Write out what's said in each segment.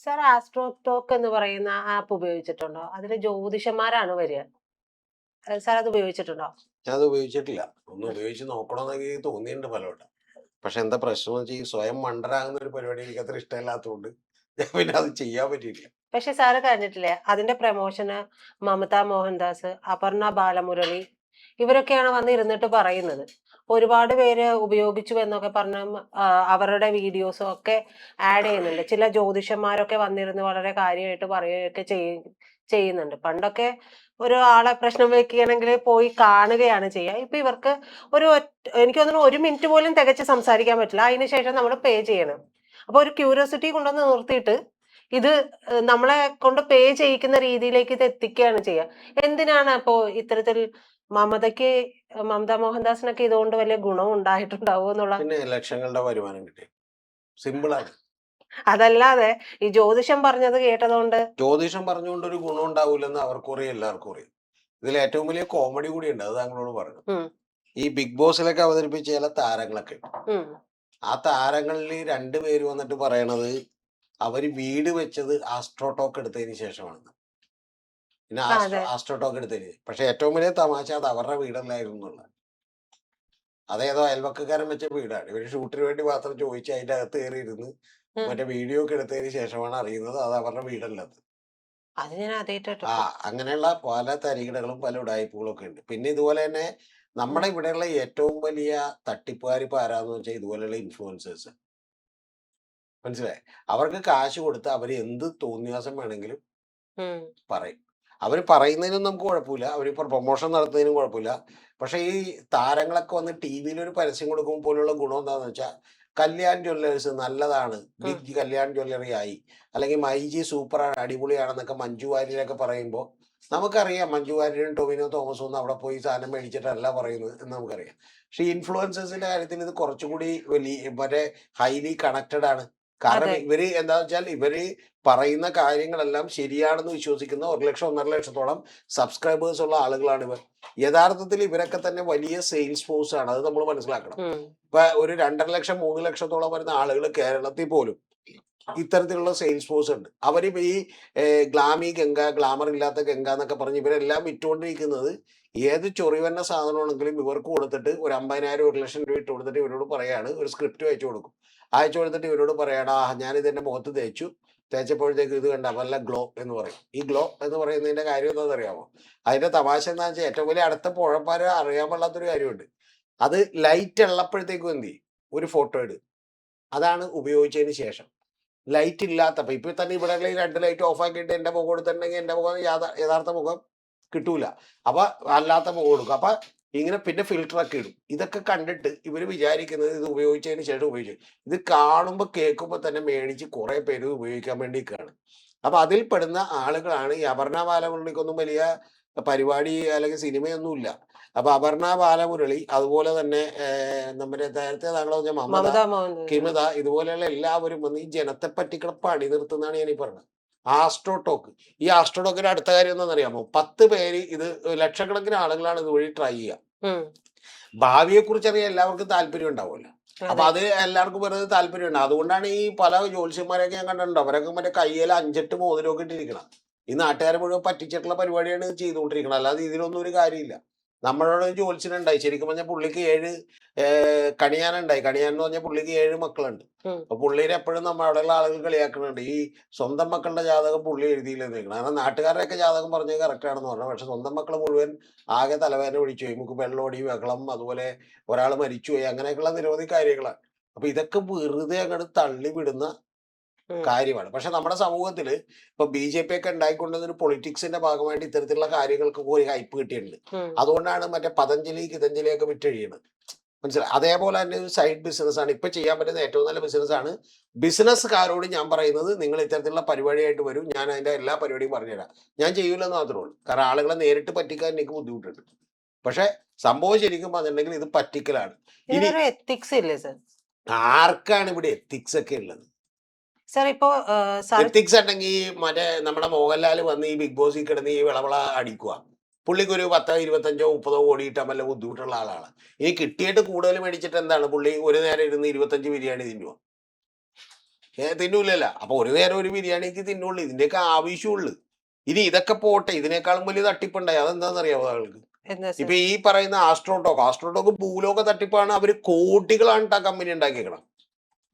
Sir astro talk എന്ന് പറയുന്ന app ഉപയോഗിച്ചിട്ടുണ്ടോ? അതില് ജ്യോതിഷന്മാരാണ് വരിക. സാർ അത് ഉപയോഗിച്ചിട്ടുണ്ടോ? ഞാനത് ഉപയോഗിച്ചിട്ടില്ല. ഒന്ന് ഉപയോഗിച്ച് നോക്കണമെന്നൊക്കെ എനിക്ക് തോന്നിയിട്ടുണ്ട് പലവട്ടം. പക്ഷെ എന്താ പ്രശ്നമെന്ന് വെച്ചാൽ ഈ സ്വയം മണ്ടരാകുന്ന ഒരു പരിപാടി എനിക്ക് അത്ര ഇഷ്ടമില്ലാത്തതുകൊണ്ട് ഞാൻ പിന്നെ അത് ചെയ്യാൻ പറ്റിയിട്ടില്ല. പക്ഷെ സാറ് കണ്ടിട്ടില്ലേ? അതിന്റെ പ്രമോഷന് മമത മോഹൻദാസ്, അപർണ ബാലമുരളി ഇവരൊക്കെയാണ് വന്നിരുന്നിട്ട് പറയുന്നത്. ഒരുപാട് പേര് ഉപയോഗിച്ചു എന്നൊക്കെ പറഞ്ഞ് അവരുടെ വീഡിയോസും ഒക്കെ ആഡ് ചെയ്യുന്നുണ്ട്. ചില ജ്യോതിഷന്മാരൊക്കെ വന്നിരുന്ന് വളരെ കാര്യമായിട്ട് പറയുകയൊക്കെ ചെയ്യുന്നുണ്ട്. പണ്ടൊക്കെ ഒരാളെ പ്രശ്നം വെക്കുകയാണെങ്കിൽ പോയി കാണുകയാണ് ചെയ്യുക. ഇപ്പൊ ഇവർക്ക് എനിക്ക് തോന്നുന്നു 1 മിനിറ്റ് പോലും തികച്ച് സംസാരിക്കാൻ പറ്റില്ല. അതിനുശേഷം നമ്മൾ പേ ചെയ്യണം. അപ്പൊ ഒരു ക്യൂരിയോസിറ്റി കൊണ്ടുവന്ന് നിർത്തിയിട്ട് ഇത് നമ്മളെ കൊണ്ട് പേ ചെയ്യിക്കുന്ന രീതിയിലേക്ക് ഇത് എത്തിക്കുകയാണ് ചെയ്യുക. എന്തിനാണ് അപ്പോ ഇത്തരത്തിൽ മമതയ്ക്ക് മമത മോഹൻദാസിനൊക്കെ ഇതുകൊണ്ട് വലിയ ഗുണം ഉണ്ടായിട്ടുണ്ടാവുമോ എന്നുള്ള? പിന്നെ ലക്ഷങ്ങളുടെ വരുമാനം കിട്ടി. സിമ്പിളാണ്. അതല്ലാതെ ഈ ജ്യോതിഷം പറഞ്ഞത് കേട്ടതുകൊണ്ട് ജ്യോതിഷം പറഞ്ഞുകൊണ്ട് ഒരു ഗുണം ഉണ്ടാവില്ലെന്ന് അവർക്കും അറിയാം, എല്ലാവർക്കും അറിയാം. ഇതിൽ ഏറ്റവും വലിയ കോമഡി കൂടി ഉണ്ട്. അത് താങ്കളോട് പറഞ്ഞു. ഈ ബിഗ് ബോസിലൊക്കെ അവതരിപ്പിച്ച ചില താരങ്ങളൊക്കെ ആ താരങ്ങളിൽ 2 പേര് വന്നിട്ട് പറയണത് അവര് വീട് വെച്ചത് ആസ്ട്രോടോക്ക് എടുത്തതിന് ശേഷമാണ്. പിന്നെ ആസ്ട്രോടോക്ക് എടുത്തതിന്. പക്ഷെ ഏറ്റവും വലിയ തമാശ അത് അവരുടെ വീടല്ലായിരുന്നു എന്നുള്ളത്. അതേതോ അയൽവക്കക്കാരൻ വെച്ച വീടാണ്. ഇവര് ഷൂട്ടിന് വേണ്ടി മാത്രം ചോദിച്ച് അതിന്റെ അകത്ത് കയറിയിരുന്ന് മറ്റേ വീഡിയോ ഒക്കെ എടുത്തതിന് ശേഷമാണ് അറിയുന്നത് അത് അവരുടെ വീടല്ലത്. അങ്ങനെയുള്ള പല തരികിടകളും പല ഉടായ്പകളും ഒക്കെ ഉണ്ട്. പിന്നെ ഇതുപോലെ തന്നെ നമ്മുടെ ഇവിടെയുള്ള ഏറ്റവും വലിയ തട്ടിപ്പുകാർ ഇപ്പൊ ആരാന്ന് വെച്ചാൽ ഇതുപോലെയുള്ള ഇൻഫ്ലുവൻസേഴ്സ്. മനസ്സിലായി? അവർക്ക് കാശ് കൊടുത്ത് അവർ എന്ത് തോന്നിയാസം വേണമെങ്കിലും പറയും. അവർ പറയുന്നതിനും നമുക്ക് കുഴപ്പമില്ല, അവരിപ്പോൾ പ്രൊമോഷൻ നടത്തുന്നതിനും കുഴപ്പമില്ല. പക്ഷെ ഈ താരങ്ങളൊക്കെ വന്ന് ടി വിയിൽ ഒരു പരസ്യം കൊടുക്കുമ്പോൾ പോലുള്ള ഗുണം എന്താണെന്ന് വെച്ചാൽ കല്യാൺ ജ്വല്ലേഴ്സ് നല്ലതാണ്, ബിഗ് കല്യാൺ ജ്വല്ലറി ആയി, അല്ലെങ്കിൽ മൈജി സൂപ്പറാണ്, അടിപൊളിയാണെന്നൊക്കെ മഞ്ജു വാര്യരൊക്കെ പറയുമ്പോൾ നമുക്കറിയാം മഞ്ജു വാര്യരും ടൊവിനോ തോമസും ഒന്നും അവിടെ പോയി സാധനം മേടിച്ചിട്ടല്ല പറയുന്നത് എന്ന് നമുക്കറിയാം. പക്ഷെ ഇൻഫ്ലുവൻസേഴ്സിന്റെ കാര്യത്തിൽ ഇത് കുറച്ചുകൂടി വലിയ മറ്റേ ഹൈലി കണക്റ്റഡ് ആണ്. കാരണം ഇവര് എന്താന്ന് വെച്ചാൽ ഇവര് പറയുന്ന കാര്യങ്ങളെല്ലാം ശരിയാണെന്ന് വിശ്വസിക്കുന്ന 1 ലക്ഷം 1.5 ലക്ഷത്തോളം സബ്സ്ക്രൈബേഴ്സ് ഉള്ള ആളുകളാണ് ഇവർ. യഥാർത്ഥത്തിൽ ഇവരൊക്കെ തന്നെ വലിയ സെയിൽസ് ഫോഴ്സ് ആണ്. അത് നമ്മൾ മനസ്സിലാക്കണം. ഇപ്പൊ ഒരു 2.5 ലക്ഷം 3 ലക്ഷത്തോളം വരുന്ന ആളുകൾ കേരളത്തിൽ പോലും ഇത്തരത്തിലുള്ള സെയിൽസ് ഫോഴ്സ് ഉണ്ട്. അവര് ഈ ഗ്ലാമി ഗംഗ, ഗ്ലാമർ ഇല്ലാത്ത ഗംഗ എന്നൊക്കെ പറഞ്ഞ് ഇവരെല്ലാം വിറ്റുകൊണ്ടിരിക്കുന്നത് ഏത് ചൊറിവന്ന സാധനമാണെങ്കിലും ഇവർക്ക് കൊടുത്തിട്ട് ഒരു 50,000 1 ലക്ഷം രൂപ ഇട്ട് കൊടുത്തിട്ട് ഇവരോട് പറയാണ്, ഒരു സ്ക്രിപ്റ്റ് അയച്ചു കൊടുക്കും. അയച്ചു കൊടുത്തിട്ട് ഇവരോട് പറയണം, ഞാനിത് എന്റെ മുഖത്ത് തേച്ചപ്പോഴത്തേക്ക് ഇത് കണ്ട വല്ല ഗ്ലോ എന്ന് പറയും. ഈ ഗ്ലോ എന്ന് പറയുന്നതിന്റെ കാര്യം എന്താണെന്ന് അറിയാമോ? അതിന്റെ തമാശ എന്താണെന്ന് വെച്ചാൽ ഏറ്റവും വലിയ അടുത്ത പുഴപ്പാര് അറിയാൻ പാടില്ലാത്തൊരു കാര്യമുണ്ട്. അത് ലൈറ്റ് ഉള്ളപ്പോഴത്തേക്കും എന്ത് ചെയ്യും, ഒരു ഫോട്ടോ ഇടും. അതാണ് ഉപയോഗിച്ചതിന് ശേഷം. ലൈറ്റ് ഇല്ലാത്തപ്പോ ഇപ്പൊ തന്നെ ഇവിടെ 2 ലൈറ്റ് ഓഫ് ആക്കിയിട്ട് എന്റെ മുഖം കൊടുത്തിട്ടുണ്ടെങ്കിൽ എന്റെ മുഖം യഥാർത്ഥ മുഖം കിട്ടൂല. അപ്പൊ അല്ലാത്ത മുഖം കൊടുക്കും. അപ്പൊ ഇങ്ങനെ പിന്നെ ഫിൽറ്റർ ഒക്കെ ഇടും. ഇതൊക്കെ കണ്ടിട്ട് ഇവര് വിചാരിക്കുന്നത് ഇത് ഉപയോഗിച്ചതിന് ശേഷം ഉപയോഗിച്ചു. ഇത് കാണുമ്പോൾ കേൾക്കുമ്പോൾ തന്നെ മേടിച്ച് കുറെ പേര് ഉപയോഗിക്കാൻ വേണ്ടി നിൽക്കുകയാണ്. അപ്പൊ അതിൽ പെടുന്ന ആളുകളാണ് ഈ അപർണ ബാലമുരളിക്കൊന്നും വലിയ പരിപാടി അല്ലെങ്കിൽ സിനിമയൊന്നുമില്ല. അപ്പൊ അപർണ ബാലമുരളി, അതുപോലെ തന്നെ നമ്മുടെ നേരത്തെ താങ്കൾ പറഞ്ഞ മമത, കിമിത, ഇതുപോലെയുള്ള എല്ലാവരും വന്ന് ഈ ജനത്തെ പറ്റിക്കണ പണി നിർത്തുന്നതാണ് ഞാൻ ഈ പറഞ്ഞത്. ആസ്ട്രോടോക്ക്. ഈ ആസ്ട്രോടോക്കിന്റെ അടുത്ത കാര്യം എന്താണെന്നറിയാമോ? 10 പേര് ഇത് ലക്ഷക്കണക്കിന് ആളുകളാണ് ഇതുവഴി ട്രൈ ചെയ്യുക. ഭാവിയെ കുറിച്ച് അറിയാൻ എല്ലാവർക്കും താല്പര്യം ഉണ്ടാവുമല്ലോ. അപ്പൊ അത് എല്ലാവർക്കും വെറുതെ താല്പര്യമുണ്ട്. അതുകൊണ്ടാണ് ഈ പല ജ്യോത്സ്യന്മാരെയൊക്കെ ഞാൻ കണ്ടിട്ടുണ്ട്. അവരൊക്കെ മറ്റേ കയ്യിൽ 5-8 മോതിരമൊക്കെ ഇട്ടിരിക്കണം. ഈ നാട്ടുകാരെ മുഴുവൻ പറ്റിച്ചിട്ടുള്ള പരിപാടിയാണ് ചെയ്തുകൊണ്ടിരിക്കുന്നത്. അല്ലാതെ ഇതിലൊന്നും ഒരു കാര്യമില്ല. നമ്മളോട് ജ്യോത്സ്യനുണ്ടായി, ശരിക്കും പറഞ്ഞാൽ പുള്ളിക്ക് 7 കണിയാനുണ്ടായി. കണിയാൻ എന്ന് പറഞ്ഞാൽ പുള്ളിക്ക് 7 മക്കളുണ്ട്. അപ്പൊ പുള്ളിനെ എപ്പോഴും നമ്മൾ അവിടെയുള്ള ആളുകൾ കളിയാക്കുന്നുണ്ട്, ഈ സ്വന്തം മക്കളുടെ ജാതകം പുള്ളി എഴുതിയില്ലെന്ന്. കാരണം നാട്ടുകാരുടെയൊക്കെ ജാതകം പറഞ്ഞത് കറക്റ്റ് ആണെന്ന് പറഞ്ഞു. പക്ഷെ സ്വന്തം മക്കൾ മുഴുവൻ ആകെ തലവേദന പിടിച്ചു പോയി, നമുക്ക് വെള്ളോടി, ബഹളം, അതുപോലെ ഒരാൾ മരിച്ചുപോയി, അങ്ങനെയൊക്കെയുള്ള നിരവധി കാര്യങ്ങളാണ്. അപ്പൊ ഇതൊക്കെ വെറുതെ അങ്ങോട്ട് തള്ളിവിടുന്ന കാര്യമാണ്. പക്ഷെ നമ്മുടെ സമൂഹത്തിൽ ഇപ്പൊ BJP ഒക്കെ ഉണ്ടായിക്കൊണ്ടുവന്നൊരു പൊളിറ്റിക്സിന്റെ ഭാഗമായിട്ട് ഇത്തരത്തിലുള്ള കാര്യങ്ങൾക്കൊക്കെ ഒരു ഹൈപ്പ് കിട്ടിയിട്ടുണ്ട്. അതുകൊണ്ടാണ് മറ്റേ പതഞ്ജലി ഗീതാഞ്ജലി ഒക്കെ വിറ്റഴിയുന്നത്. മനസ്സിലായി? അതേപോലെ തന്നെ ഒരു സൈഡ് ബിസിനസ് ആണ് ഇപ്പൊ ചെയ്യാൻ പറ്റുന്ന ഏറ്റവും നല്ല ബിസിനസ് ആണ്. ബിസിനസ്സുകാരോട് ഞാൻ പറയുന്നത്, നിങ്ങൾ ഇത്തരത്തിലുള്ള പരിപാടിയായിട്ട് വരും, ഞാൻ അതിന്റെ എല്ലാ പരിപാടിയും പറഞ്ഞുതരാം. ഞാൻ ചെയ്യൂലെന്ന് മാത്രമേ ഉള്ളൂ. കാരണം ആളുകളെ നേരിട്ട് പറ്റിക്കാൻ എനിക്ക് ബുദ്ധിമുട്ടുണ്ട്. പക്ഷെ സംഭവം ശരിക്കും പറഞ്ഞിട്ടുണ്ടെങ്കിൽ ഇത് പറ്റിക്കലാണ്. ഇനി ആർക്കാണ് ഇവിടെ എത്തിക്സ് ഒക്കെ ഉള്ളത്? എത്തിക്സ് ഉണ്ടെങ്കിൽ മറ്റേ നമ്മുടെ മോഹൻലാൽ വന്ന് ഈ ബിഗ് ബോസിൽ കിടന്ന് ഈ വിളവള അടിക്കുക. പുള്ളിക്ക് ഒരു 10, 25, 30 കോടി കിട്ടാൻ വല്ല ബുദ്ധിമുട്ടുള്ള ആളാണ്. ഇനി കിട്ടിയിട്ട് കൂടുതൽ മേടിച്ചിട്ട് എന്താണ്, പുള്ളി ഒരു നേരം ഇരുന്ന് 25 ബിരിയാണി തിന്നുക. തിന്നൂലല്ല. അപ്പൊ ഒരു നേരം ഒരു ബിരിയാണിക്ക് തിന്നുള്ളൂ. ഇതിന്റെയൊക്കെ ആവശ്യമുള്ളു. ഇനി ഇതൊക്കെ പോട്ടെ, ഇതിനേക്കാളും വലിയ തട്ടിപ്പുണ്ടായി. അതെന്താണെന്നറിയാമോ ആൾക്ക്? എന്താ ഇപ്പൊ സാർ? ഈ പറയുന്ന ആസ്ട്രോടോക്ക് ഭൂലോക തട്ടിപ്പാണ്. അവര് കോടികളാണ് ആ കമ്പനി ഉണ്ടാക്കിയേക്കണം.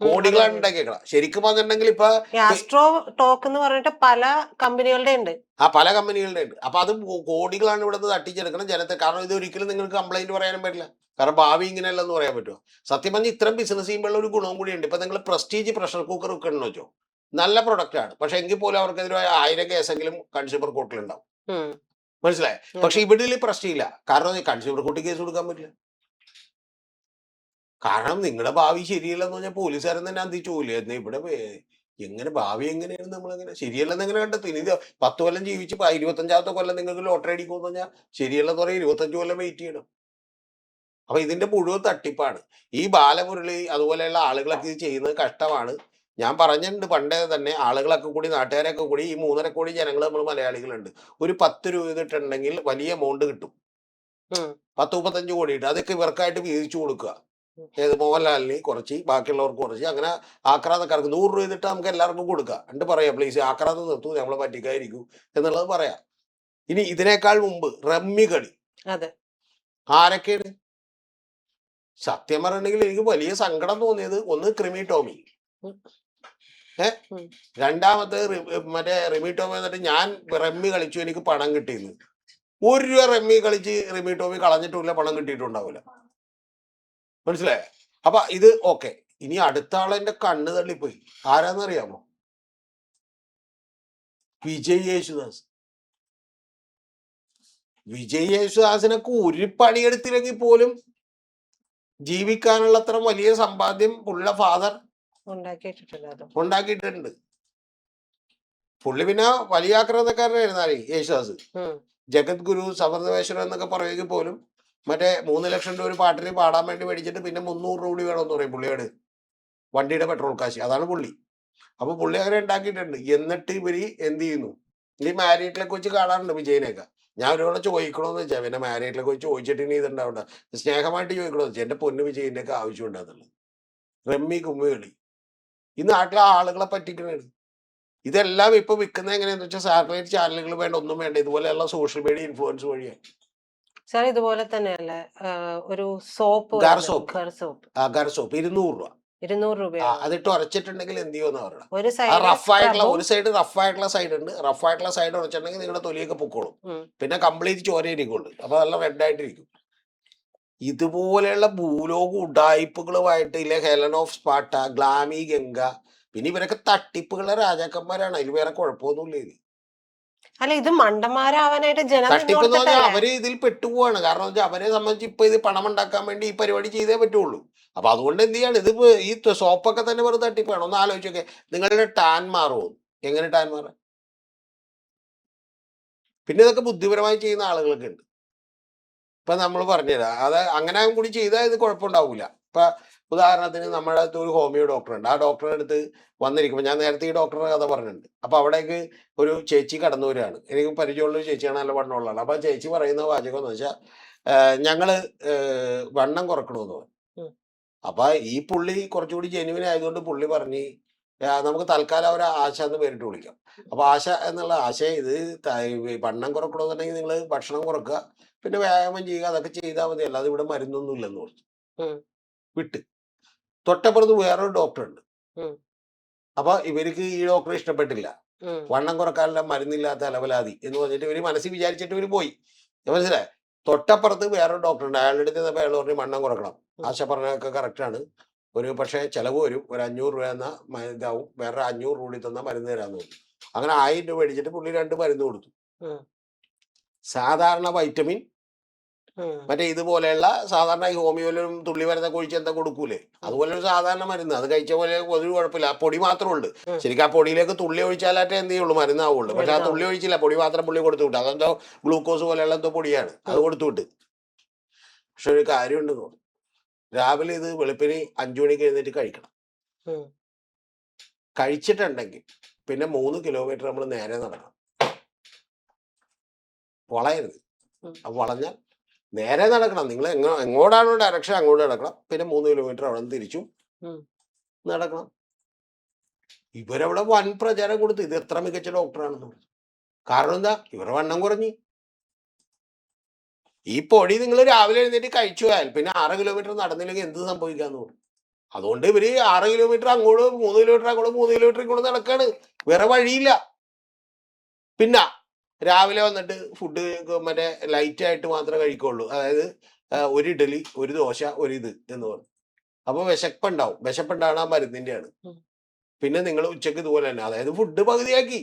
അതെ കോടികളാണ് അതെ. ഉണ്ടാക്കിയേക്കണം. ശരിക്കും പറഞ്ഞിട്ടുണ്ടെങ്കിൽ ഇപ്പൊ ഈ ആസ്ട്രോ ടോക്ക് എന്ന് പറഞ്ഞിട്ട് പല കമ്പനികളുടെ ഉണ്ട്. പല കമ്പനികളുടെ ഉണ്ട്. അപ്പൊ അത് കോടികളാണ് ഇവിടുന്ന് തട്ടിച്ചെടുക്കണം ജനത്തെ. കാരണം ഇത് ഒരിക്കലും നിങ്ങൾക്ക് കംപ്ലൈന്റ് പറയാനും പറ്റില്ല. കാരണം ഭാവി ഇങ്ങനെയല്ലെന്ന് പറയാൻ പറ്റുമോ? സത്യം പറഞ്ഞാൽ ഇത്തരം ബിസിനസ് ചെയ്യുമ്പോൾ ഒരു ഗുണവും കൂടിയുണ്ട്. ഇപ്പൊ നിങ്ങൾ പ്രസ്റ്റീജ് പ്രഷർ കുക്കർ വെക്കണമെന്ന് വെച്ചോ, നല്ല പ്രൊഡക്റ്റ് ആണ്. പക്ഷെ എങ്കിൽ പോലും അവർക്കെതിരെ 1000 കേസെങ്കിലും കൺസ്യൂമർ കോർട്ടിലുണ്ടാവും. ഉം. മനസ്സിലായി? പക്ഷെ അതെ. ഇവിടെ പ്രശ്നമില്ല. കാരണം കൺസ്യൂമർ കോർട്ടിൽ കേസ് കൊടുക്കാൻ പറ്റില്ല. കാരണം നിങ്ങളുടെ ഭാവി ശരിയല്ലെന്ന് പറഞ്ഞാൽ പോലീസുകാരൻ തന്നെ അന്തിച്ചു പോകില്ലേ? എന്നാ ഇവിടെ എങ്ങനെ ഭാവി എങ്ങനെയാണ് നമ്മളെങ്ങനെ ശരിയല്ലെന്ന് എങ്ങനെ കണ്ടെത്തും? ഇനി ഇത് 10 കൊല്ലം ജീവിച്ച് 25ാമത്തെ കൊല്ലം നിങ്ങൾക്ക് ലോട്ടറി അടിക്കുമെന്ന് പറഞ്ഞാൽ ശരിയല്ലെന്ന് പറയാൻ 25 കൊല്ലം വെയിറ്റ് ചെയ്യണം. അപ്പൊ ഇതിന്റെ മുഴുവൻ തട്ടിപ്പാണ്. ഈ ബാലമുരളി അതുപോലെയുള്ള ആളുകളൊക്കെ ഇത് ചെയ്യുന്നത് കഷ്ടമാണ്. ഞാൻ പറഞ്ഞിട്ടുണ്ട് പണ്ടേ തന്നെ, ആളുകളൊക്കെ കൂടി നാട്ടുകാരൊക്കെ കൂടി ഈ 3.5 കോടി ജനങ്ങൾ നമ്മൾ മലയാളികളുണ്ട്. ഒരു 10 രൂപ ഇട്ടിട്ടുണ്ടെങ്കിൽ വലിയ എമൗണ്ട് കിട്ടും. ഉം. 10, 35 കോടി കിട്ടും. അതൊക്കെ ഇവർക്കായിട്ട് വീതിച്ചു കൊടുക്കുക. ഉം. ഏത് മോഹൻലാലിന് കുറച്ച്, ബാക്കിയുള്ളവർക്ക് കുറച്ച്, അങ്ങനെ ആക്രാന്തക്കാർക്ക് 100 രൂപ ചെയ്തിട്ട് നമുക്ക് എല്ലാവർക്കും കൊടുക്കുക. എന്നിട്ട് പറയാം പ്ലീസ് ആക്രാന്തം നിർത്തൂ, നമ്മളെ പറ്റിക്കായിരിക്കും എന്നുള്ളത് പറയാം. ഇനി ഇതിനേക്കാൾ മുമ്പ് റമ്മി കളി അതെ. ആരൊക്കെയാണ്? സത്യം പറഞ്ഞിട്ടുണ്ടെങ്കിൽ എനിക്ക് വലിയ സങ്കടം തോന്നിയത്, ഒന്ന് ക്രിമി ടോമി, ഉം. ഉം. രണ്ടാമത്തെ മറ്റേ റിമി ടോമി എന്നിട്ട് ഞാൻ റമ്മി കളിച്ചു എനിക്ക് പണം കിട്ടിയെന്ന്. 1 രൂപ റമ്മി കളിച്ച് റിമി ടോമി കളഞ്ഞിട്ടില്ല, പണം കിട്ടിയിട്ടുണ്ടാവില്ല. മനസ്സിലായോ? അപ്പൊ ഇത് ഓക്കെ. ഇനി അടുത്ത ആളെന്റെ കണ്ണ് തള്ളിപ്പോയി. ആരാന്നറിയാമോ? വിജയ് യേശുദാസ്. വിജയ് യേശുദാസിനൊക്കെ ഒരു പണിയെടുത്തില്ലെങ്കിൽ പോലും ജീവിക്കാനുള്ള അത്ര വലിയ സമ്പാദ്യം പുള്ള ഫാദർ ഉണ്ടാക്കിയിട്ടുണ്ട്. പുള്ളി പിന്നെ വലിയ ആക്രാന്തക്കാരനായിരുന്നാലേ യേശുദാസ്. ജഗത് ഗുരു, സമർത്ഥവേശ്വരൻ എന്നൊക്കെ പറയുമെങ്കിൽ പോലും മറ്റേ 3 ലക്ഷം രൂപ ഒരു പാട്ടിന് പാടാൻ വേണ്ടി മേടിച്ചിട്ട് പിന്നെ 300 രൂപ കൂടി വേണമെന്ന് പറയും പുള്ളിയോട്, വണ്ടിയുടെ പെട്രോൾ കാശ്. അതാണ് പുള്ളി. അപ്പൊ പുള്ളി അങ്ങനെ ഉണ്ടാക്കിയിട്ടുണ്ട്. എന്നിട്ട് ഇവര് എന്ത് ചെയ്യുന്നു? ഈ മാരിയറ്റിലൊക്കെ വെച്ച് കാണാറുണ്ട് വിജയനെയൊക്കെ. ഞാൻ ഒരുപാട് ചോദിക്കണമെന്ന് വെച്ചാൽ, പിന്നെ മാരിയറ്റിലൊക്കെ വെച്ച് ചോദിച്ചിട്ട് ഇനി ഇതുണ്ടാവണ്ട, സ്നേഹമായിട്ട് ചോദിക്കണമെന്ന് വെച്ചാൽ എന്റെ പൊന്നു വിജയന്റെ ഒക്കെ ആവശ്യമുണ്ടെന്നുള്ളത്. റമ്മി കുമ്മി കളി ഈ നാട്ടിലെ ആളുകളെ പറ്റിക്കണാണ്. ഇതെല്ലാം ഇപ്പൊ വിൽക്കുന്നത് എങ്ങനെയാന്ന് വെച്ചാൽ സാറ്റലൈറ്റ് ചാനലുകൾ വേണ്ട, ഒന്നും വേണ്ട, ഇതുപോലെയുള്ള സോഷ്യൽ മീഡിയ ഇൻഫ്ലുവൻസ് വഴിയാണ്. സാർ ഇതുപോലെ തന്നെയല്ലേ ഒരു സോപ്പ് ഗർ വരുന്നത്, സോപ്പ്. ഘർ സോപ്പ് ഗർ സോപ്പ് 200 രൂപ. 200 രൂപയാണ്. അതിട്ട് ഉരച്ചിട്ടുണ്ടെങ്കിൽ എന്ത് ചെയ്യുമെന്ന് പറയണം. ഒരു ആ സൈഡ് റഫായിട്ടുള്ള സ്ക്രബും ഒരു സൈഡ് റഫായിട്ടുള്ള സൈഡ് ഉണ്ട്. റഫായിട്ടുള്ള സൈഡ് ഉരച്ചിട്ടുണ്ടെങ്കിൽ നിങ്ങളുടെ തൊലിയൊക്കെ പൊക്കോളും. പിന്നെ കംപ്ലീറ്റ് ചോരയിരിക്കുള്ളൂ. അപ്പൊ നല്ല റെഡ് ആയിട്ടിരിക്കും. ഇതുപോലെയുള്ള ഭൂലോക ഉഡായിപ്പുകളുമായിട്ട് ഇല്ലേ Helen of Sparta, Glamy Ganga, പിന്നെ ഇവരൊക്കെ തട്ടിപ്പുകളുടെ രാജാക്കന്മാരാണ്. അതിൽ വേറെ കുഴപ്പമൊന്നുമില്ല. ഇത് അല്ല, ഇത് മണ്ടന്മാരാവാനായിട്ട് ജനം തട്ടിപ്പ് എന്ന് പറഞ്ഞാൽ നിന്നോടത്തല്ലേ? അവര് ഇതിൽ പെട്ടുപോവാണ്. കാരണം വെച്ചാൽ അവരെ സംബന്ധിച്ച് ഇപ്പൊ ഇത് പണം ഉണ്ടാക്കാൻ വേണ്ടി ഈ പരിപാടി ചെയ്തേ പറ്റുള്ളൂ. അപ്പൊ അതുകൊണ്ട് എന്ത് ചെയ്യാണ്, ഇത് ഈ സോപ്പൊക്കെ തന്നെ വെറുതെ തട്ടിപ്പാണ്. ഒന്ന് ആലോചിച്ചൊക്കെ, നിങ്ങളുടെ ടാൻ മാറുമോ? എങ്ങനെ ടാൻ മാറാം? പിന്നെ ഇതൊക്കെ ബുദ്ധിപരമായി ചെയ്യുന്ന ആളുകളൊക്കെ ഉണ്ട്. ഇപ്പൊ നമ്മൾ പറഞ്ഞുതരാം, അത് അങ്ങനെ കൂടി ചെയ്താൽ ഇത് കുഴപ്പമുണ്ടാവില്ല. ഇപ്പൊ ഉദാഹരണത്തിന് നമ്മുടെ അടുത്ത് ഒരു ഹോമിയോ ഡോക്ടർ ഉണ്ട്. ആ ഡോക്ടറുടെ അടുത്ത് വന്നിരിക്കുമ്പോൾ, ഞാൻ നേരത്തെ ഈ ഡോക്ടറുടെ കഥ പറഞ്ഞിട്ടുണ്ട്. അപ്പൊ അവിടേക്ക് ഒരു ചേച്ചി കടന്നു വരികയാണ്. എനിക്ക് പരിചയമുള്ള ഒരു ചേച്ചിയാണ്, നല്ല വണ്ണമുള്ളതാണ്. അപ്പൊ ആ ചേച്ചി പറയുന്ന വാചകം എന്ന് വെച്ചാൽ, ഞങ്ങള് വണ്ണം കുറക്കണമെന്ന് പറഞ്ഞു. അപ്പൊ ഈ പുള്ളി കുറച്ചുകൂടി ജെനുവിൻ ആയതുകൊണ്ട് പുള്ളി പറഞ്ഞ്, നമുക്ക് തൽക്കാലം അവരെ ആശ എന്ന് പേരിട്ട് വിളിക്കാം. അപ്പൊ ആശ എന്നുള്ള ആശയം, ഇത് വണ്ണം കുറക്കണമെന്നുണ്ടെങ്കിൽ നിങ്ങൾ ഭക്ഷണം കുറക്കുക, പിന്നെ വ്യായാമം ചെയ്യുക, അതൊക്കെ ചെയ്താൽ മതി, അല്ലാതെ ഇവിടെ മരുന്നൊന്നും ഇല്ലെന്ന് പറഞ്ഞു. വിട്ട് തൊട്ടപ്പുറത്ത് വേറൊരു ഡോക്ടർ ഉണ്ട്. അപ്പൊ ഇവർക്ക് ഈ ഡോക്ടറെ ഇഷ്ടപ്പെട്ടില്ല. വണ്ണം കുറക്കാനുള്ള മരുന്നില്ലാത്ത അലവലാതി എന്ന് പറഞ്ഞിട്ട് ഇവര് മനസ്സിൽ വിചാരിച്ചിട്ട് ഇവര് പോയി. മനസ്സിലായി? തൊട്ടപ്പുറത്ത് വേറൊരു ഡോക്ടർ ഉണ്ട്. അയാളുടെ അടുത്ത് ചെന്നപ്പോൾ അയാൾ പറഞ്ഞു വണ്ണം കുറക്കണം. ആശ പറഞ്ഞതൊക്കെ കറക്റ്റാണ്. പക്ഷേ ചെലവ് വരും, ഒരു 500 രൂപ എന്ന ഇതാവും, വേറെ 500 കൂടി തന്ന മരുന്ന് തരാന്ന് പറഞ്ഞു. അങ്ങനെ 1000 രൂപ മേടിച്ചിട്ട് പുള്ളി 2 മരുന്ന് കൊടുത്തു. സാധാരണ വൈറ്റമിൻ, മറ്റേ ഇതുപോലെയുള്ള സാധാരണ ഈ ഹോമിയോയിലും തുള്ളി മരുന്നൊക്കെ ഒഴിച്ച് എന്താ കൊടുക്കൂലേ, അതുപോലെ ഒരു സാധാരണ മരുന്ന്. അത് കഴിച്ച പോലെ ഒരു കുഴപ്പമില്ല. ആ പൊടി മാത്രമേ ഉള്ളൂ. ശരിക്കും ആ പൊടിയിലേക്ക് തുള്ളി ഒഴിച്ചാലാറ്റേ എന്ത് ചെയ്യുള്ളൂ, മരുന്നാവുള്ളൂ. പക്ഷെ ആ തുള്ളി ഒഴിച്ചില്ല, പൊടി മാത്രം പുള്ളി കൊടുത്തു വിട്ടു. അതെന്തോ ഗ്ലൂക്കോസ് പോലെയുള്ള എന്തോ പൊടിയാണ്, അത് കൊടുത്തു വിട്ട്. പക്ഷെ ഒരു കാര്യമുണ്ട് തോന്നുന്നു, രാവിലെ ഇത് വെളുപ്പിന് 5 മണിക്ക് എഴുന്നേറ്റ് കഴിക്കണം. കഴിച്ചിട്ടുണ്ടെങ്കിൽ പിന്നെ 3 കിലോമീറ്റർ നമ്മൾ നേരെ നടക്കണം. വളയരുത്. അപ്പൊ വളഞ്ഞാൽ നേരെ നടക്കണം. നിങ്ങൾ എങ്ങോട്ടാണോ ഡയറക്ഷൻ അങ്ങോട്ട് നടക്കണം. പിന്നെ 3 കിലോമീറ്റർ അവിടെ നിന്ന് തിരിച്ചും നടക്കണം. ഇവരവിടെ വൻ പ്രചാരം കൊടുത്ത് ഇത് എത്ര മികച്ച ഡോക്ടറാണെന്ന് പറഞ്ഞു. കാരണം എന്താ? ഇവരുടെ വണ്ണം കുറഞ്ഞു. ഈ പൊടി നിങ്ങൾ രാവിലെ എഴുന്നേറ്റ് കഴിച്ചു പോയാൽ പിന്നെ 6 കിലോമീറ്റർ നടന്നില്ലെങ്കിൽ എന്ത് സംഭവിക്കാന്ന് പറഞ്ഞു. അതുകൊണ്ട് ഇവര് 6 കിലോമീറ്റർ അങ്ങോട്ട് 3 കിലോമീറ്റർ അങ്ങോട്ട് 3 കിലോമീറ്റർ ഇങ്ങോട്ട് നടക്കാണ്. വേറെ വഴിയില്ല. പിന്നെ രാവിലെ വന്നിട്ട് ഫുഡ് മറ്റേ ലൈറ്റ് ആയിട്ട് മാത്രമേ കഴിക്കുള്ളൂ. അതായത് ഒരു ഇഡലി, ഒരു ദോശ, ഒരു ഇത് എന്ന് പറഞ്ഞു. അപ്പൊ വിശപ്പുണ്ടാവും. വിശപ്പുണ്ടാവണ ആ മരുന്നിന്റെയാണ്. പിന്നെ നിങ്ങൾ ഉച്ചക്ക് ഇതുപോലെ തന്നെ, അതായത് ഫുഡ് പകുതിയാക്കി.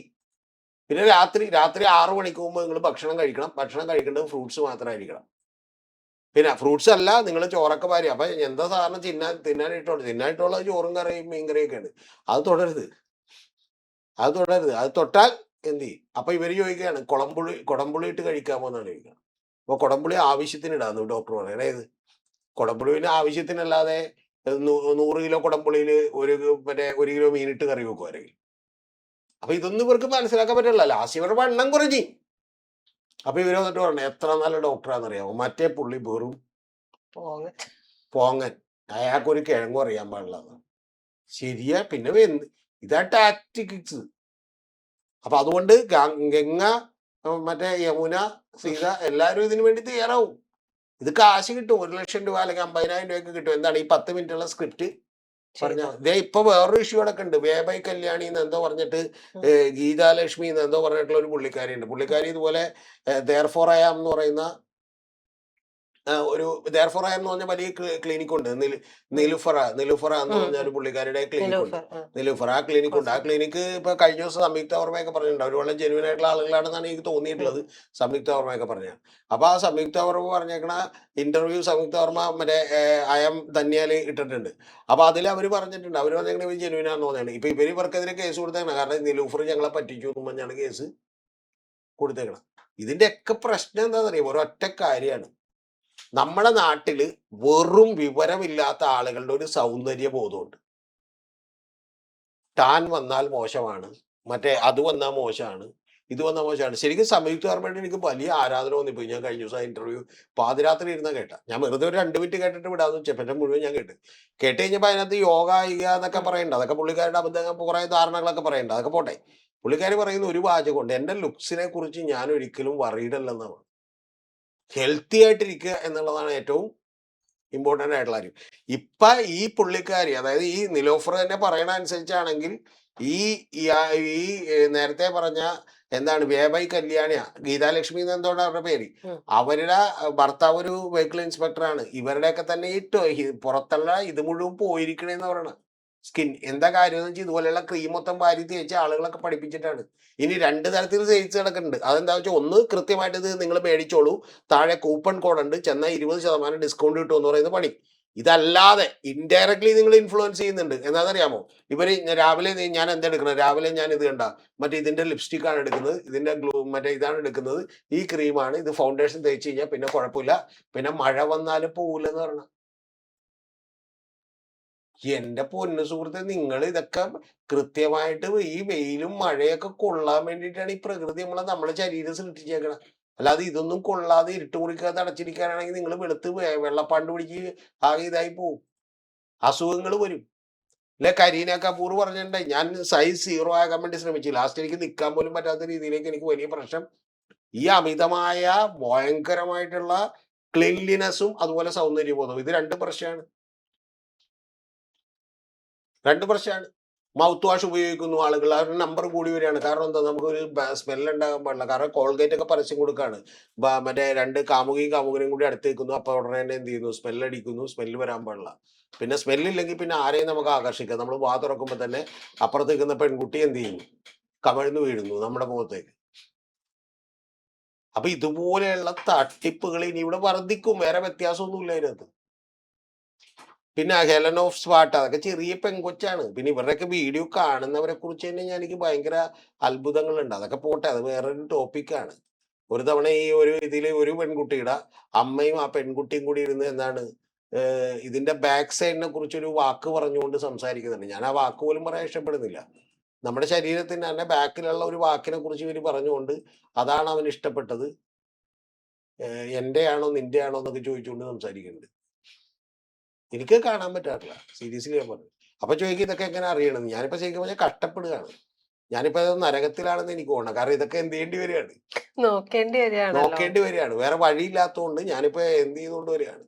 പിന്നെ രാത്രി 6 മണിക്ക് മുമ്പ് നിങ്ങൾ ഭക്ഷണം കഴിക്കണം. ഭക്ഷണം കഴിക്കേണ്ടത് ഫ്രൂട്ട്സ് മാത്രമായിരിക്കണം. പിന്നെ ഫ്രൂട്ട്സ് അല്ല നിങ്ങൾ ചോറൊക്കെ പാരി. അപ്പൊ എന്താ സാധനം തിന്നായിട്ടുള്ളത് ചോറും കറിയും മീൻ കറിയൊക്കെയാണ്. അത് തുടരുത്. അത് തൊട്ടാൽ എന്ത് ചെയ്യും? അപ്പൊ ഇവര് ചോദിക്കുകയാണ് കൊടംപുളി ഇട്ട് കഴിക്കാമോ എന്നാണ് ചോദിക്കുക. അപ്പൊ കൊടംപുളി ആവശ്യത്തിന് ഇടാന്ന് ഡോക്ടർ പറയണത്. അതായത് കൊടംപുളിന് ആവശ്യത്തിനല്ലാതെ 100 കിലോ കൊടംപുളിയിൽ മറ്റേ 1 കിലോ മീനിട്ട് കറി വെക്കുമായിരിക്കും. അപ്പൊ ഇതൊന്നും ഇവർക്ക് മനസ്സിലാക്കാൻ പറ്റില്ല. ലാസ്റ്റ് ഇവരുടെ വണ്ണം കുറഞ്ഞു. അപ്പൊ ഇവര് വന്നിട്ട് പറഞ്ഞു എത്ര നല്ല ഡോക്ടറാണെന്നറിയാമോ? മറ്റേ പുള്ളി വെറും പോങ്ങ്. പോങ്ങൻ. അയാൾക്കൊരു കിഴങ്ങും അറിയാൻ പാടില്ല. ശരിയാ. പിന്നെ ഇതാ ടാക്ടിക്സ്. അപ്പൊ അതുകൊണ്ട് ഗംഗ, മറ്റേ യമുന, സീത എല്ലാവരും ഇതിനു വേണ്ടി തയ്യാറാവും. ഇത് കാശ് കിട്ടും. 1 ലക്ഷം രൂപ അല്ലെങ്കിൽ 50,000 രൂപയൊക്കെ കിട്ടും. എന്താണ് ഈ 10 മിനിറ്റുള്ള സ്ക്രിപ്റ്റ് പറഞ്ഞാൽ. ദേ ഇപ്പൊ വേറൊരു ഇഷ്യൂ ഒക്കെ ഉണ്ട്. വേബൈ കല്യാണി എന്ന് എന്തോ പറഞ്ഞിട്ട് ഗീതാലക്ഷ്മി എന്ന് എന്തോ പറഞ്ഞിട്ടുള്ള ഒരു പുള്ളിക്കാരി ഉണ്ട്. പുള്ളിക്കാരി ഇതുപോലെ ദെയർഫോർ ഐ ആം എന്ന് പറയുന്ന ഒരു ദെയർഫോർ ഐ ആം എന്ന് പറഞ്ഞ വലിയ ക്ലിനിക് ഉണ്ട്. നിലുഫറ എന്ന് പറഞ്ഞ ഒരു പുള്ളിക്കാരുടെ ക്ലിനിക് ഉണ്ട്. നിലുഫർ ആ ക്ലിനിക് ഉണ്ട്. ആ ക്ലിനിക്ക് ഇപ്പൊ കഴിഞ്ഞ ദിവസം സംയുക്ത വർമ്മയൊക്കെ പറഞ്ഞിട്ടുണ്ട്. അവർ വളരെ ജെനുവിൻ ആയിട്ടുള്ള ആളുകളാണെന്നാണ് എനിക്ക് തോന്നിയിട്ടുള്ളത്. സംയുക്ത വർമ്മയൊക്കെ പറഞ്ഞ. അപ്പൊ ആ സംയുക്ത വർമ്മ പറഞ്ഞേക്കണ ഇന്റർവ്യൂ സംയുക്ത വർമ്മ മറ്റേ ഐ ആം ധന്യാല് ഇട്ടിട്ടുണ്ട്. അപ്പൊ അതിൽ അവർ പറഞ്ഞിട്ടുണ്ട്. അവർ പറഞ്ഞേക്കണ ഇവർ ജെനുവിൻ ആണെന്ന് തോന്നിയാണ്. ഇപ്പൊ ഇവർക്കെതിരെ കേസ് കൊടുത്തേക്കണം. കാരണം നിലൂഫർ ഞങ്ങളെ പറ്റിച്ചു എന്ന് പറഞ്ഞാണ് കേസ് കൊടുത്തേക്കണം. ഇതിന്റെ ഒക്കെ പ്രശ്നം എന്താണെന്നറിയാം? ഒരൊറ്റ കാര്യമാണ്. നമ്മുടെ നാട്ടില് വെറും വിവരമില്ലാത്ത ആളുകളുടെ ഒരു സൗന്ദര്യ ബോധമുണ്ട്. താൻ വന്നാൽ മോശമാണ്, മറ്റേ അത് വന്നാൽ മോശമാണ്, ഇത് വന്നാൽ മോശമാണ്. ശരിക്കും സംയുക്ത വർമ്മയുടെ എനിക്ക് വലിയ ആരാധന തോന്നിപ്പോയി. ഞാൻ കഴിഞ്ഞ ദിവസം ഇന്റർവ്യൂ പാതിരാത്രി ഇരുന്ന കേട്ട. ഞാൻ വെറുതെ ഒരു 2 മിനിറ്റ് കേട്ടിട്ട് വിടാന്ന് വെച്ചാൽ പിന്നെ മുഴുവൻ ഞാൻ കേട്ട് കഴിഞ്ഞപ്പോൾ അതിനകത്ത് യോഗ ചെയ്യുക എന്നൊക്കെ പറയണ്ട. അതൊക്കെ പുള്ളിക്കാരുടെ അബദ്ധം, കുറെ ധാരണകളൊക്കെ പറയണ്ട. അതൊക്കെ പോട്ടെ. പുള്ളിക്കാരി പറയുന്ന ഒരു വാചകമുണ്ട്. എന്റെ ലുക്സിനെ കുറിച്ച് ഞാൻ ഒരിക്കലും വറീഡല്ലെന്നാണ്. ഹെൽത്തി ആയിട്ടിരിക്കുക എന്നുള്ളതാണ് ഏറ്റവും ഇമ്പോർട്ടൻ്റ് ആയിട്ടുള്ള കാര്യം. ഇപ്പൊ ഈ പുള്ളിക്കാരി, അതായത് ഈ നിലോഫർ തന്നെ പറയണ അനുസരിച്ചാണെങ്കിൽ ഈ നേരത്തെ പറഞ്ഞ എന്താണ് വേബൈ കല്യാണിയ, ഗീതാലക്ഷ്മി എന്ന് എന്താണ് അവരുടെ പേര്, അവരുടെ ഭർത്താവ് ഒരു വെഹിക്കിൾ ഇൻസ്പെക്ടറാണ്. ഇവരുടെയൊക്കെ തന്നെ ഈ പുറത്തുള്ള ഇത് മുഴുവൻ പോയിരിക്കണേന്ന് പറയണ സ്കിൻ. എന്താ കാര്യം എന്ന് വെച്ചാൽ ഇതുപോലെയുള്ള ക്രീം മൊത്തം വാരി തേച്ച് ആളുകളൊക്കെ പഠിപ്പിച്ചിട്ടാണ്. ഇനി 2 തരത്തിൽ സെയിൽസ് നടക്കുന്നുണ്ട്. അതെന്താ വെച്ചാൽ, ഒന്ന് കൃത്യമായിട്ട് ഇത് നിങ്ങൾ മേടിച്ചോളൂ, താഴെ കൂപ്പൺ കോഡ് ഉണ്ട്, ചെന്നാൽ 20% ഡിസ്കൗണ്ട് കിട്ടും എന്ന് പറയുന്ന പണി. ഇതല്ലാതെ ഇൻഡയറക്ട്ലി നിങ്ങൾ ഇൻഫ്ലുവൻസ് ചെയ്യുന്നുണ്ട്. എന്താണെന്നറിയാമോ? ഇവര് രാവിലെ ഞാൻ എന്താ എടുക്കുന്നത്? രാവിലെ ഞാൻ ഇത് കണ്ട മറ്റേ ഇതിന്റെ ലിപ്സ്റ്റിക് ആണ് എടുക്കുന്നത്, ഇതിന്റെ മറ്റേ ഇതാണ് എടുക്കുന്നത്, ഈ ക്രീമാണ്, ഇത് ഫൗണ്ടേഷൻ തേച്ച് കഴിഞ്ഞാൽ പിന്നെ കുഴപ്പമില്ല, പിന്നെ മഴ വന്നാലും പോകില്ലെന്ന് പറഞ്ഞ. എന്റെ പൊന്നു സുഹൃത്തെ, നിങ്ങൾ ഇതൊക്കെ കൃത്യമായിട്ട് ഈ വെയിലും മഴയൊക്കെ കൊള്ളാൻ വേണ്ടിയിട്ടാണ് ഈ പ്രകൃതി നമ്മുടെ ശരീരം സൃഷ്ടിച്ചേക്കണം. അല്ലാതെ ഇതൊന്നും കൊള്ളാതെ ഇരുട്ട് കുടിക്കാതെ അടച്ചിരിക്കാനാണെങ്കിൽ നിങ്ങൾ വെളുത്ത് വെള്ളപ്പാണ്ട് പിടിച്ച് ആകെ ഇതായി പോവും. അസുഖങ്ങൾ വരും. അല്ലെ കരീന കപൂർ പറഞ്ഞിട്ടുണ്ടായി, ഞാൻ സൈസ് 0 ആകാൻ വേണ്ടി ശ്രമിച്ചു, ലാസ്റ്റ് എനിക്ക് നിൽക്കാൻ പോലും പറ്റാത്ത രീതിയിലേക്ക് എനിക്ക് വലിയ പ്രശ്നം. ഈ അമിതമായ ഭയങ്കരമായിട്ടുള്ള ക്ലീൻലിനെസ്സും അതുപോലെ സൗന്ദര്യബോധവും, ഇത് 2 പ്രശ്നമാണ്. 2 പ്രശ്നമാണ്. മൗത്ത് വാഷ് ഉപയോഗിക്കുന്നു ആളുകൾ, അവരുടെ നമ്പർ കൂടി വരികയാണ്. കാരണം എന്താ? നമുക്കൊരു സ്മെൽ ഉണ്ടാകാൻ പാടില്ല. കാരണം കോൾഗേറ്റ് ഒക്കെ പരസ്യം കൊടുക്കുകയാണ്. മറ്റേ 2 കാമുകനും കൂടി അടുത്ത് നിൽക്കുന്നു, അപ്പൊ ഉടനെ തന്നെ എന്ത് ചെയ്യുന്നു? സ്മെല്ലടിക്കുന്നു. സ്മെല്ല് വരാൻ പാടില്ല. പിന്നെ സ്മെല്ലില്ലെങ്കിൽ പിന്നെ ആരെയും നമുക്ക് ആകർഷിക്കാം. നമ്മൾ വാ തുറക്കുമ്പോൾ തന്നെ അപ്പുറത്ത് നിൽക്കുന്ന പെൺകുട്ടി എന്ത് ചെയ്യുന്നു? കമഴ്ന്നു വീഴുന്നു നമ്മുടെ മുഖത്തേക്ക്. അപ്പൊ ഇതുപോലെയുള്ള തട്ടിപ്പുകൾ ഇനി ഇവിടെ വർദ്ധിക്കും. വേറെ വ്യത്യാസമൊന്നുമില്ല അതിനകത്ത്. പിന്നെ ഹെലൻ ഓഫ് സ്പാർട്ട, അതൊക്കെ ചെറിയ പെങ്കൊച്ചാണ്. പിന്നെ ഇവരുടെയൊക്കെ വീഡിയോ കാണുന്നവരെ കുറിച്ച് തന്നെ എനിക്ക് ഭയങ്കര അത്ഭുതങ്ങളുണ്ട്. അതൊക്കെ പോട്ടെ, അത് വേറൊരു ടോപ്പിക്കാണ്. ഒരു തവണ ഈ ഇതില് ഒരു പെൺകുട്ടിയുടെ അമ്മയും ആ പെൺകുട്ടിയും കൂടി ഇരുന്ന് എന്താണ് ഇതിന്റെ ബാക്ക് സൈഡിനെ കുറിച്ചൊരു വാക്ക് പറഞ്ഞുകൊണ്ട് സംസാരിക്കുന്നുണ്ട്. ഞാൻ ആ വാക്ക് പോലും പറയാൻ ഇഷ്ടപ്പെടുന്നില്ല. നമ്മുടെ ശരീരത്തിന് തന്നെ ബാക്കിലുള്ള ഒരു വാക്കിനെ കുറിച്ച് ഇവർ പറഞ്ഞുകൊണ്ട് അതാണ് അവന് ഇഷ്ടപ്പെട്ടത്, എന്റെ ആണോ നിന്റെ ആണോ എന്നൊക്കെ ചോദിച്ചുകൊണ്ട് സംസാരിക്കുന്നുണ്ട്. എനിക്ക് കാണാൻ പറ്റാറില്ല, സീരിയസ്ലി ഞാൻ പറഞ്ഞു. അപ്പൊ ചോദിക്കും ഇതൊക്കെ എങ്ങനെ അറിയണം? ഞാനിപ്പോ ശരിക്കും പറഞ്ഞാൽ കഷ്ടപ്പെടുകയാണ്. ഞാനിപ്പോ നരകത്തിലാണെന്ന് എനിക്ക് തോന്നണം. കാരണം ഇതൊക്കെ എന്ത് ചെയ്യേണ്ടി വരികയാണ്, നോക്കേണ്ടി വരികയാണല്ലോ. നോക്കേണ്ടി വരികയാണ്. വേറെ വഴിയില്ലാത്തതുകൊണ്ട് ഞാനിപ്പോ എന്ത് ചെയ്തുകൊണ്ട് വരികയാണ്,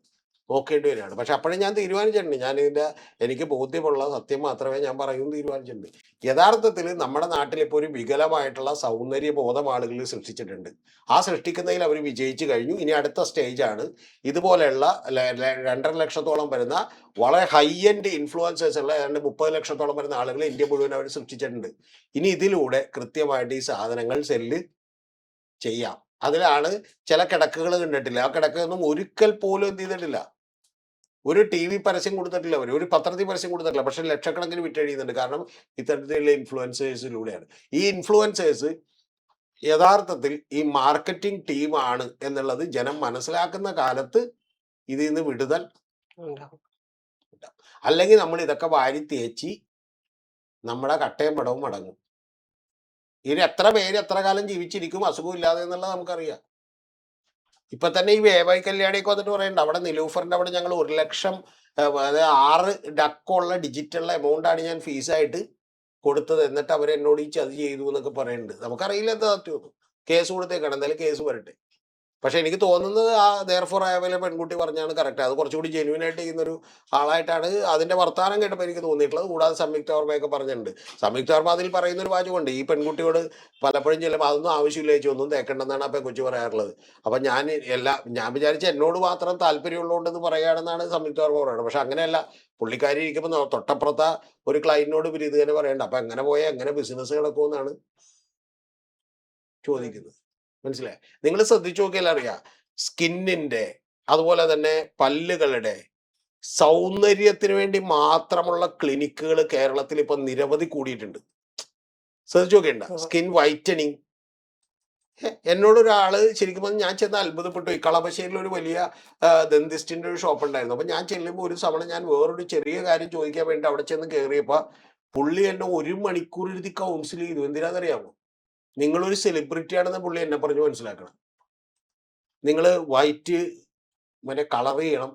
നോക്കേണ്ടി വരികയാണ്. പക്ഷെ അപ്പോഴും ഞാൻ തീരുമാനിച്ചിട്ടുണ്ട്, ഞാൻ ഇതിന്റെ എനിക്ക് ബോധ്യമുള്ള സത്യം മാത്രമേ ഞാൻ പറയൂ എന്ന് തീരുമാനിച്ചിട്ടുണ്ട്. യഥാർത്ഥത്തിൽ നമ്മുടെ നാട്ടിൽ ഇപ്പോൾ ഒരു വികലമായിട്ടുള്ള സൗന്ദര്യ ബോധം ആളുകൾ സൃഷ്ടിച്ചിട്ടുണ്ട്. ആ സൃഷ്ടിക്കുന്നതിൽ അവർ വിജയിച്ചു കഴിഞ്ഞു. ഇനി അടുത്ത സ്റ്റേജാണ് ഇതുപോലെയുള്ള 2.5 ലക്ഷത്തോളം വരുന്ന വളരെ ഹൈ എൻഡ് ഇൻഫ്ലുവൻസേഴ്സ് ഉള്ള ഏതാണ്ട് 30 ലക്ഷത്തോളം വരുന്ന ആളുകൾ ഇന്ത്യ മുഴുവൻ അവർ സൃഷ്ടിച്ചിട്ടുണ്ട്. ഇനി ഇതിലൂടെ കൃത്യമായിട്ട് ഈ സാധനങ്ങൾ സെല്ല് ചെയ്യാം. അതിലാണ് ചില കിടക്കുകൾ കണ്ടിട്ടില്ല. ആ കിടക്കൊന്നും ഒരിക്കൽ പോലും എന്ത് ചെയ്തിട്ടില്ല, ഒരു TV പരസ്യം കൊടുത്തിട്ടില്ല, ഒരു പത്രത്തിൽ പരസ്യം കൊടുത്തിട്ടില്ല. പക്ഷെ ലക്ഷക്കണക്കിന് വിറ്റഴിയുന്നുണ്ട്. കാരണം ഇത്തരത്തിലുള്ള ഇൻഫ്ലുവൻസേഴ്സിലൂടെയാണ്. ഈ ഇൻഫ്ലുവൻസേഴ്സ് യഥാർത്ഥത്തിൽ ഈ മാർക്കറ്റിംഗ് ടീമാണ് എന്നുള്ളത് ജനം മനസ്സിലാക്കുന്ന കാലത്ത് ഇതിൽ നിന്ന് വിടുതൽ ഉണ്ടാവും. അല്ലെങ്കിൽ നമ്മൾ ഇതൊക്കെ വാരി തേച്ച് നമ്മുടെ കട്ടയും പടവും മടങ്ങും. ഇനി എത്ര പേര് എത്ര കാലം ജീവിച്ചിരിക്കും അസുഖമില്ലാതെ എന്നുള്ളത് നമുക്കറിയാം. ഇപ്പൊ തന്നെ ഈ വേവായി കല്യാണിയൊക്കെ വന്നിട്ട് പറയണ്ട, അവിടെ നിലൂഫറിന്റെ അവിടെ ഞങ്ങൾ 1 ലക്ഷം അതായത് 6 ഡക്കുള്ള ഡിജിറ്റുള്ള എമൗണ്ട് ആണ് ഞാൻ ഫീസായിട്ട് കൊടുത്തത്, എന്നിട്ട് അവർ എന്നോട് ഈ ചതി ചെയ്തു എന്നൊക്കെ പറയുന്നുണ്ട്. നമുക്കറിയില്ല എന്താ സത്യമൊന്നും. കേസ് കൊടുത്തേക്കാണ്, എന്തായാലും കേസ് വരട്ടെ. പക്ഷെ എനിക്ക് തോന്നുന്നത് ആ ദെയർഫോർ ആയപോലെ പെൺകുട്ടി പറഞ്ഞാണ് കറക്റ്റ്. അത് കുറച്ചുകൂടി ജെന്യൂൻ ആയിട്ട് ചെയ്യുന്നൊരു ആളായിട്ടാണ് അതിന്റെ വർത്താനം കേട്ടപ്പോൾ എനിക്ക് തോന്നിയിട്ടുള്ളത്. കൂടാതെ സംയുക്ത വർമ്മയൊക്കെ പറഞ്ഞിട്ടുണ്ട്. സംയുക്ത വർമ്മ അതിൽ പറയുന്ന ഒരു വാചകമുണ്ട്, ഈ പെൺകുട്ടിയോട് പലപ്പോഴും ചിലപ്പോൾ അതൊന്നും ആവശ്യമില്ല ചേച്ചി, ഒന്നും തേക്കണ്ടെന്നാണ് ആ പെൺകുട്ടി പറയാറുള്ളത്. അപ്പൊ ഞാൻ വിചാരിച്ച എന്നോട് മാത്രം താല്പര്യമുള്ളതുകൊണ്ടെന്ന് പറയുകയാണെന്നാണ് സംയുക്ത വർമ്മ പറയുന്നത്. പക്ഷെ അങ്ങനെയല്ല, പുള്ളിക്കാരി ഇരിക്കുമ്പോൾ തൊട്ടപ്പുറത്ത ഒരു ക്ലൈന്റിനോട് ഇവർ ഇത് തന്നെ പറയണ്ട. അപ്പൊ എങ്ങനെ പോയാൽ എങ്ങനെ ബിസിനസ് കിടക്കുമെന്നാണ് ചോദിക്കുന്നത്. മനസ്സിലായി? നിങ്ങൾ ശ്രദ്ധിച്ചു നോക്കിയാൽ അറിയാം, സ്കിന്നിന്റെ അതുപോലെ തന്നെ പല്ലുകളുടെ സൗന്ദര്യത്തിന് വേണ്ടി മാത്രമുള്ള ക്ലിനിക്കുകൾ കേരളത്തിൽ ഇപ്പൊ നിരവധി കൂടിയിട്ടുണ്ട്. ശ്രദ്ധിച്ചു നോക്കിയുണ്ട, സ്കിൻ വൈറ്റനിങ്. എന്നോടൊരാള് ശരിക്കും പറഞ്ഞാൽ ഞാൻ ചെന്ന് അത്ഭുതപ്പെട്ടു. ഈ കളമശ്ശേരിയിൽ ഒരു വലിയ ദന്തിസ്റ്റിന്റെ ഒരു ഷോപ്പ് ഉണ്ടായിരുന്നു. അപ്പൊ ഞാൻ ചെല്ലുമ്പോൾ ഒരു തവണ ഞാൻ വേറൊരു ചെറിയ കാര്യം ചോദിക്കാൻ വേണ്ടി അവിടെ ചെന്ന് കയറിയപ്പോ പുള്ളി എന്നെ 1 മണിക്കൂർ ഇരുത്തി കൗൺസിൽ ചെയ്തു. എന്തിനാണെന്നറിയാമോ? നിങ്ങളൊരു സെലിബ്രിറ്റി ആണെന്ന് പുള്ളി എന്നെ പറഞ്ഞു മനസ്സിലാക്കണം. നിങ്ങൾ വൈറ്റ് മറ്റേ കളർ ചെയ്യണം,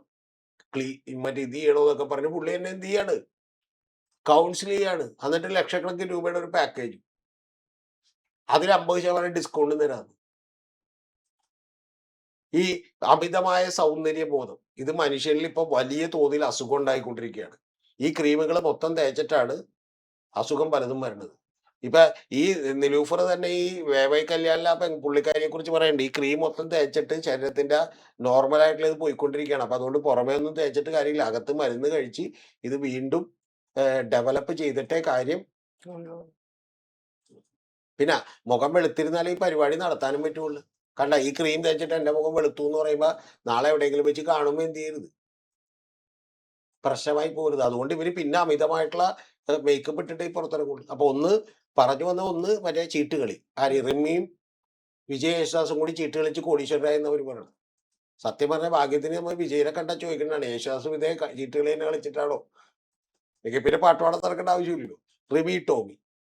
മറ്റേ ഇത് ചെയ്യണം എന്നൊക്കെ പറഞ്ഞ് പുള്ളി എന്നെ എന്ത് ചെയ്യാണ്, കൗൺസിൽ ചെയ്യാണ്. എന്നിട്ട് ലക്ഷക്കണക്കിന് രൂപയുടെ ഒരു പാക്കേജ്, അതിൽ 50% ഡിസ്കൗണ്ട് തരാന്ന്. ഈ അമിതമായ സൗന്ദര്യ ബോധം ഇത് മനുഷ്യരിൽ ഇപ്പൊ വലിയ തോതിൽ അസുഖം ഉണ്ടായിക്കൊണ്ടിരിക്കുകയാണ്. ഈ ക്രീമുകൾ മൊത്തം തേച്ചിട്ടാണ് അസുഖം പലതും വരുന്നത്. ഇപ്പൊ ഈ നിലൂഫർ തന്നെ ഈ വേവായി കല്യാണിലെ പുള്ളിക്കാരിയെ കുറിച്ച് പറയണ്ട്, ഈ ക്രീം മൊത്തം തേച്ചിട്ട് ശരീരത്തിന്റെ നോർമൽ ആയിട്ടുള്ള ഇത് പോയിക്കൊണ്ടിരിക്കുകയാണ്. അപ്പൊ അതുകൊണ്ട് പുറമേ ഒന്നും തേച്ചിട്ട് കാര്യമില്ല, അകത്ത് മരുന്ന് കഴിച്ച് ഇത് വീണ്ടും ഡെവലപ്പ് ചെയ്തിട്ടേ കാര്യം. പിന്നെ മുഖം വെളുത്തിരുന്നാലേ ഈ പരിപാടി നടത്താനും പറ്റുള്ളൂ. കണ്ട, ഈ ക്രീം തേച്ചിട്ട് എന്റെ മുഖം വെളുത്തു എന്ന് പറയുമ്പോ നാളെ എവിടെയെങ്കിലും വെച്ച് കാണുമ്പോൾ എന്ത് ചെയ്യരുത്, പ്രശ്നമായി പോകരുത്. അതുകൊണ്ട് ഇവര് പിന്നെ അമിതമായിട്ടുള്ള മേക്കപ്പ് ഇട്ടിട്ട് ഈ പുറത്തിറങ്ങുള്ളൂ. അപ്പൊ പറഞ്ഞു വന്ന മറ്റേ ചീട്ടുകളി, ആര് റിമ്മിയും വിജയ് യേശുദാസും കൂടി ചീട്ട് കളിച്ച് കോടീശ്വരരായെന്നവർ പറയണം. സത്യം പറഞ്ഞ ഭാഗ്യത്തിന് നമ്മൾ വിജയനെ കണ്ടാ ചോദിക്കുന്നതാണ്, യേശുദാസും ഇതേ ചീട്ടുകളി തന്നെ കളിച്ചിട്ടാണോ? എനിക്ക് പിന്നെ പാട്ടുപാടം നടക്കേണ്ട ആവശ്യമില്ലല്ലോ. റിമി ടോമി,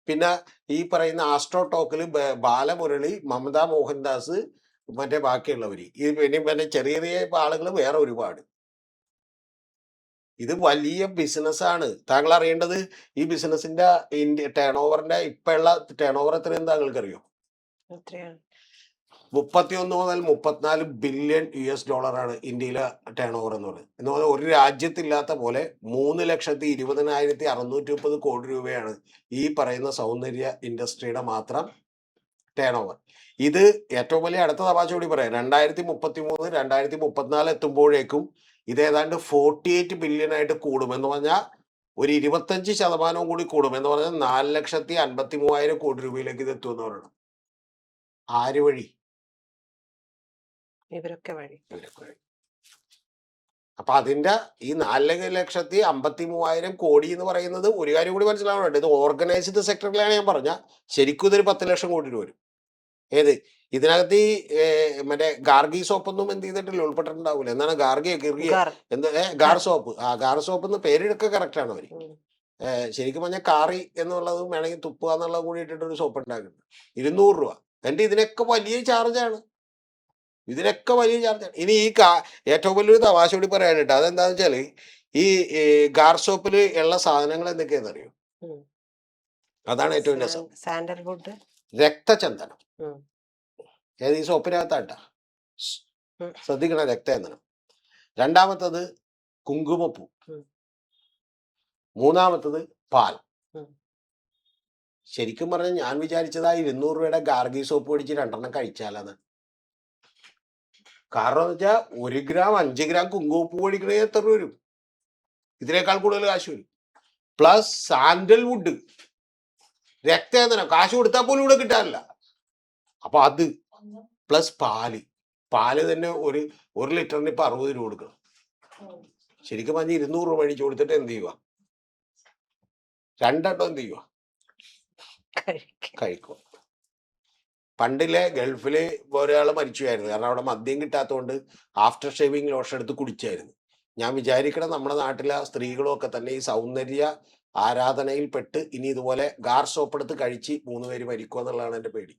പിന്നെ ഈ പറയുന്ന ആസ്ട്രോ ടോക്കിൽ ബാലമുരളി, മമത മോഹൻദാസ്, മറ്റേ ബാക്കിയുള്ളവര്, ഇത് പിന്നെ ചെറിയ ചെറിയ ആളുകൾ വേറെ ഒരുപാട്. ഇത് വലിയ ബിസിനസ്സാണ്. താങ്കൾ അറിയേണ്ടത് ഈ ബിസിനസിന്റെ ടേൺ ഓവറിന്റെ ഇപ്പോഴുള്ള ടേൺ ഓവർ എത്രയെന്ന് താങ്കൾക്ക് അറിയോ? 31 മുതൽ 34 ബില്യൺ US$ ഇന്ത്യയിലെ ടേൺ ഓവർ എന്ന് പറഞ്ഞാൽ ഒരു രാജ്യത്തില്ലാത്ത പോലെ 3,20,630 കോടി രൂപയാണ് ഈ പറയുന്ന സൗന്ദര്യ ഇൻഡസ്ട്രിയുടെ മാത്രം ടേൺ ഓവർ. ഇത് ഏറ്റവും വലിയ അടുത്ത തമാശ കൂടി പറയാം, 2033 2034 എത്തുമ്പോഴേക്കും ഇത് ഏതാണ്ട് 48 ബില്യൺ ആയിട്ട് കൂടുമെന്ന് പറഞ്ഞാൽ ഒരു 25% കൂടി കൂടുമെന്ന് പറഞ്ഞാൽ 4,53,000 കോടി രൂപയിലേക്ക് ഇത് എത്തുമെന്ന് പറയണം. ആര് വഴി? ഇവരൊക്കെ വഴി. അപ്പൊ അതിന്റെ ഈ 4,53,000 കോടി എന്ന് പറയുന്നത് ഒരു കാര്യം കൂടി മനസ്സിലാവുന്നുണ്ട്, ഇത് ഓർഗനൈസ്ഡ് സെക്ടറിലാണ് ഞാൻ പറഞ്ഞ. ശരിക്കും ഇതൊരു 10 ലക്ഷം കോടി രൂപ വരും. ഏത് ഇതിനകത്ത് ഈ മറ്റേ ഗാർഗി സോപ്പൊന്നും എന്ത് ചെയ്തിട്ടില്ല, ഉൾപ്പെട്ടിട്ടുണ്ടാവില്ല. എന്താണ് ഗാർ സോപ്പ്. ആ ഗാർ സോപ്പ് എന്ന് പേരെടുക്കുക കറക്റ്റ് ആണ് അവര്. ശരിക്കും പറഞ്ഞാൽ കാറി എന്നുള്ളത് വേണമെങ്കിൽ തുപ്പുക എന്നുള്ളത് കൂടി ഇട്ടിട്ട് ഒരു സോപ്പ് ഉണ്ടാക്കുന്നുണ്ട്. 200 രൂപ. എന്നിട്ട് ഇതിനൊക്കെ വലിയ ചാർജാണ്. ഇനി ഈ ഏറ്റവും വലിയൊരു തമാശ കൂടി പറയാനിട്ട്, അതെന്താന്ന് വെച്ചാല് ഈ ഗാർ സോപ്പിൽ ഉള്ള സാധനങ്ങൾ എന്തൊക്കെയാണെന്ന് അറിയോ? ഉം. അതാണ് ഏറ്റവും രസം. സാൻഡൽവുഡ്. രക്തചന്ദനം. ഉം. ഏത് ഈ സോപ്പിനകത്താട്ടാ. ഉം. ശ്രദ്ധിക്കണം, രക്തചന്ദനം. രണ്ടാമത്തത് കുങ്കുമപ്പൂ. ഉം. മൂന്നാമത്തത് പാൽ. ഉം. ശരിക്കും പറഞ്ഞാൽ ഞാൻ വിചാരിച്ചതാ 200 രൂപയുടെ ഗാർഗി സോപ്പ് മേടിച്ച് 2 കഴിച്ചാലെന്ന്. കാരണം എന്ന് വെച്ചാൽ 1 ഗ്രാം 5 ഗ്രാം കുങ്കുമപ്പൂ മേടിക്കണേ എത്ര രൂപ വരും? ഇതിനേക്കാൾ കൂടുതൽ കാശ് വരും. പ്ലസ് സാൻഡൽവുഡ്, രക്തചന്ദനം, കാശ് കൊടുത്താൽ പോലും ഇവിടെ കിട്ടാനില്ല. അപ്പൊ അത് പ്ലസ് പാല് തന്നെ ഒരു ലിറ്ററിന് ഇപ്പൊ 60 രൂപ കൊടുക്കണം. ശരിക്കും പറഞ്ഞാൽ 200 രൂപ മേടിച്ചു കൊടുത്തിട്ട് എന്ത് ചെയ്യുക? 2 എന്ത് ചെയ്യുക? കഴിക്കുക. പണ്ടിലെ ഗൾഫില് ഒരാൾ മരിച്ചുമായിരുന്നു. കാരണം അവിടെ മദ്യം കിട്ടാത്തതുകൊണ്ട് ആഫ്റ്റർ ഷേവിങ് ലോഷൻ എടുത്ത് കുടിച്ചായിരുന്നു. ഞാൻ വിചാരിക്കണം നമ്മുടെ നാട്ടിലെ സ്ത്രീകളും ഒക്കെ തന്നെ ഈ സൗന്ദര്യ ആരാധനയിൽ പെട്ട് ഇനി ഇതുപോലെ ഗാർ സോപ്പ് എടുത്ത് കഴിച്ച് 3 പേര് മരിക്കുക എന്നുള്ളതാണ് എൻ്റെ പേടി.